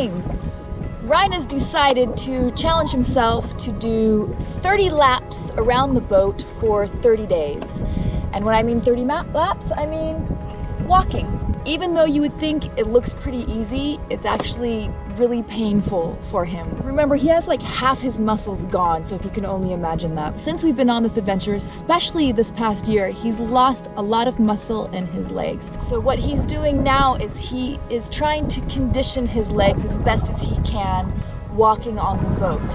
morning! Ryan has decided to challenge himself to do 30 laps around the boat for 30 days. And when I mean 30 laps, I mean walking. Even though you would think it looks pretty easy, it's actually really painful for him. Remember, he has like half his muscles gone, so if you can only imagine that. Since we've been on this adventure, especially this past year, he's lost a lot of muscle in his legs. So what he's doing now is he is trying to condition his legs as best as he can walking on the boat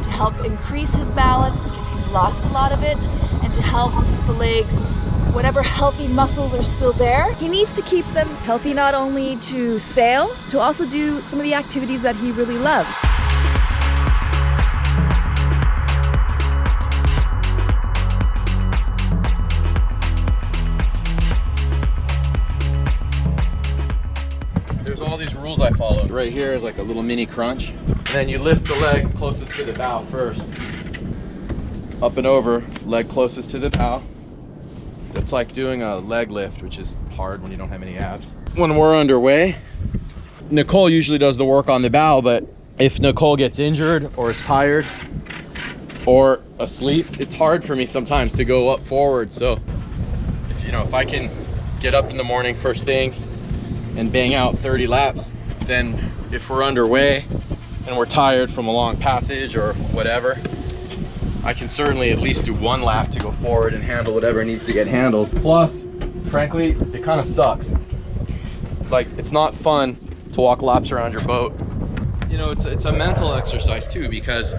to help increase his balance because he's lost a lot of it, and to help the legs, whatever healthy muscles are still there, he needs to keep them healthy, not only to sail, to also do some of the activities that he really loves. There's all these rules I follow. Right here is like a little mini crunch. And then you lift the leg closest to the bow first. Up and over, leg closest to the bow. It's like doing a leg lift, which is hard when you don't have any abs. When we're underway, Nicole usually does the work on the bow, but if Nicole gets injured or is tired or asleep, it's hard for me sometimes to go up forward. So if I can get up in the morning first thing and bang out 30 laps, then if we're underway and we're tired from a long passage or whatever, I can certainly at least do one lap to go forward and handle whatever needs to get handled. Plus, frankly, it kind of sucks. Like, it's not fun to walk laps around your boat. You know, it's a mental exercise too, because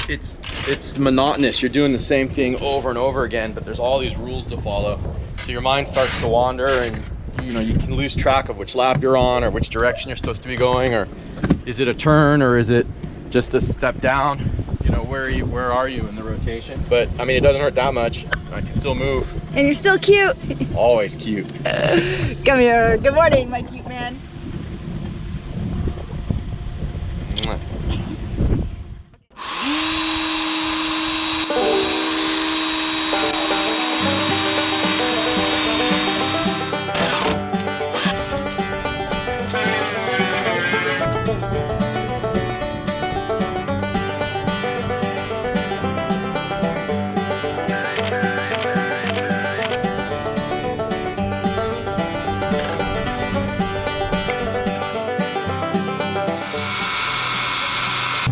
it's monotonous. You're doing the same thing over and over again, but there's all these rules to follow. So your mind starts to wander, and you can lose track of which lap you're on or which direction you're supposed to be going, or is it a turn or is it just a step down? Where are you in the rotation? But I mean, it doesn't hurt that much. I can still move. And you're still cute. Always cute. Come here. Good morning, my cute man.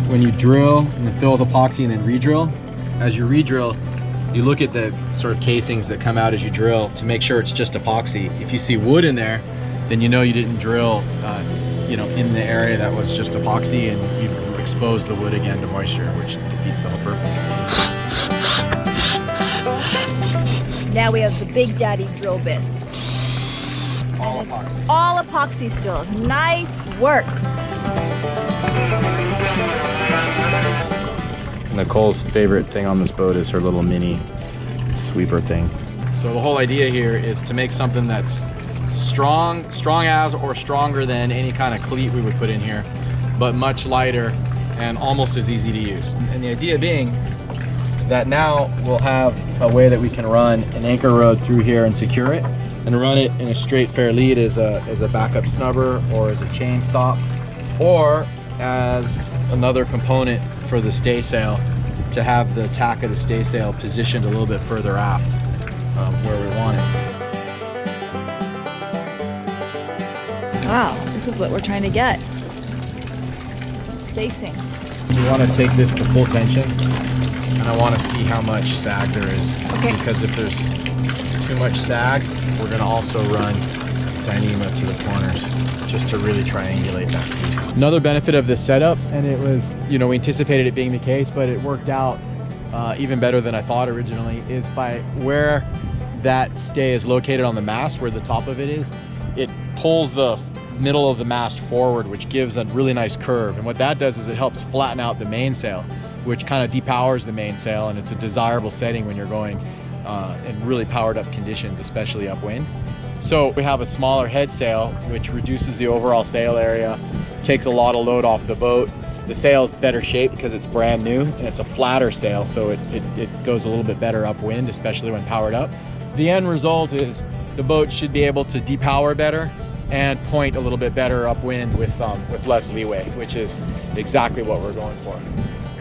When you drill and then fill with epoxy and then re-drill, as you re-drill, you look at the sort of casings that come out as you drill to make sure it's just epoxy. If you see wood in there, then you know you didn't drill in the area that was just epoxy, and you've exposed the wood again to moisture, which defeats the whole purpose. Now we have the Big Daddy drill bit. All epoxy. All epoxy still. Nice work. Nicole's favorite thing on this boat is her little mini sweeper thing. So the whole idea here is to make something that's strong as or stronger than any kind of cleat we would put in here, but much lighter and almost as easy to use. And the idea being that now we'll have a way that we can run an anchor rod through here and secure it, and run it in a straight fair lead as a backup snubber, or as a chain stop, or as another component for the staysail, to have the tack of the staysail positioned a little bit further aft where we want it. Wow, this is what we're trying to get. Spacing. We want to take this to full tension, and I want to see how much sag there is. Okay. Because if there's too much sag, we're going to also run Dyneema to the corners, just to really triangulate that piece. Another benefit of this setup, and it was, we anticipated it being the case, but it worked out even better than I thought originally, is by where that stay is located on the mast, where the top of it is, it pulls the middle of the mast forward, which gives a really nice curve. And what that does is it helps flatten out the mainsail, which kind of depowers the mainsail, and it's a desirable setting when you're going in really powered up conditions, especially upwind. So we have a smaller head sail, which reduces the overall sail area, takes a lot of load off the boat. The sail is better shaped because it's brand new, and it's a flatter sail, so it goes a little bit better upwind, especially when powered up. The end result is the boat should be able to depower better, and point a little bit better upwind with less leeway, which is exactly what we're going for.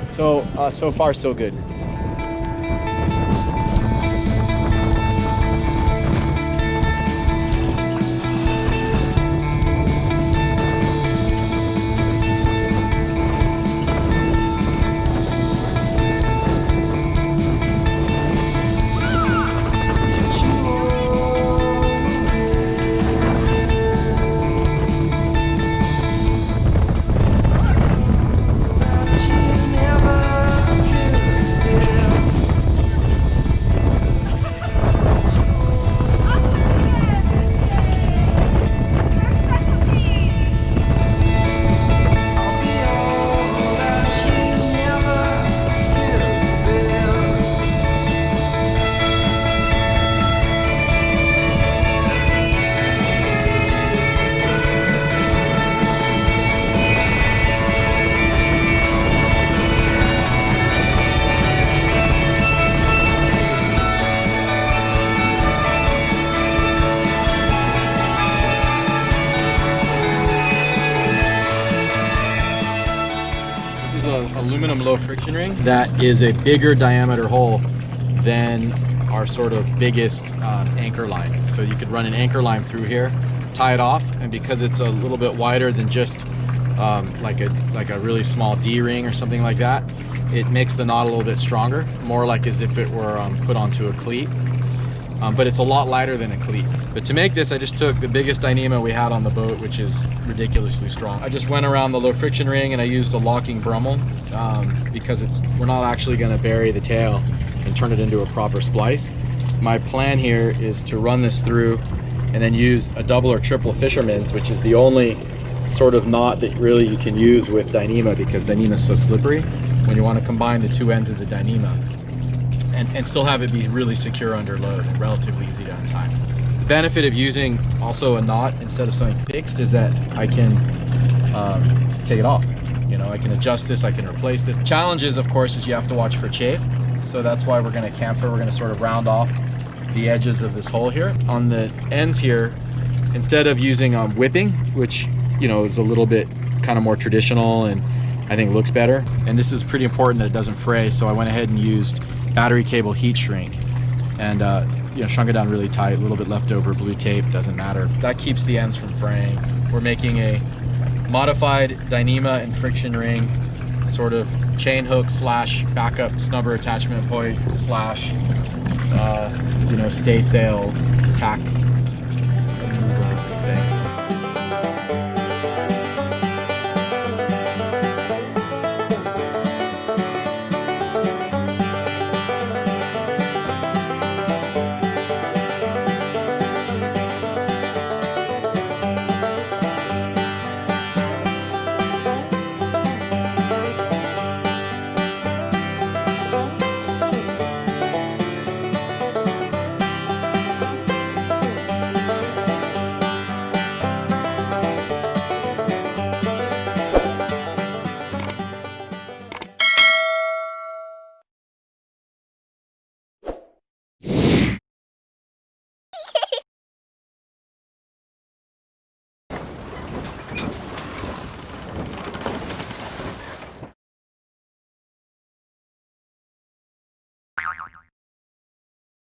So, so far so good. Aluminum low friction ring that is a bigger diameter hole than our sort of biggest anchor line. So you could run an anchor line through here, tie it off, and because it's a little bit wider than just like a really small D ring or something like that, it makes the knot a little bit stronger, more like as if it were put onto a cleat. But it's a lot lighter than a cleat. But to make this, I just took the biggest Dyneema we had on the boat, which is ridiculously strong. I just went around the low friction ring and I used a locking Brummel because we're not actually going to bury the tail and turn it into a proper splice. My plan here is to run this through and then use a double or triple fisherman's, which is the only sort of knot that really you can use with Dyneema, because Dyneema is so slippery when you want to combine the two ends of the Dyneema. And still have it be really secure under load and relatively easy to untie. The benefit of using also a knot instead of something fixed is that I can take it off. You know, I can adjust this, I can replace this. Challenges, of course, is you have to watch for chafe. So that's why we're going to camphor. We're going to sort of round off the edges of this hole here. On the ends here, instead of using whipping, which, you know, is a little bit kind of more traditional and I think looks better. And this is pretty important that it doesn't fray. So I went ahead and used battery cable heat shrink and you know, shrunk it down really tight, a little bit leftover blue tape, doesn't matter. That keeps the ends from fraying. We're making a modified Dyneema and friction ring, sort of chain hook slash backup snubber attachment point slash you know, stay sail tack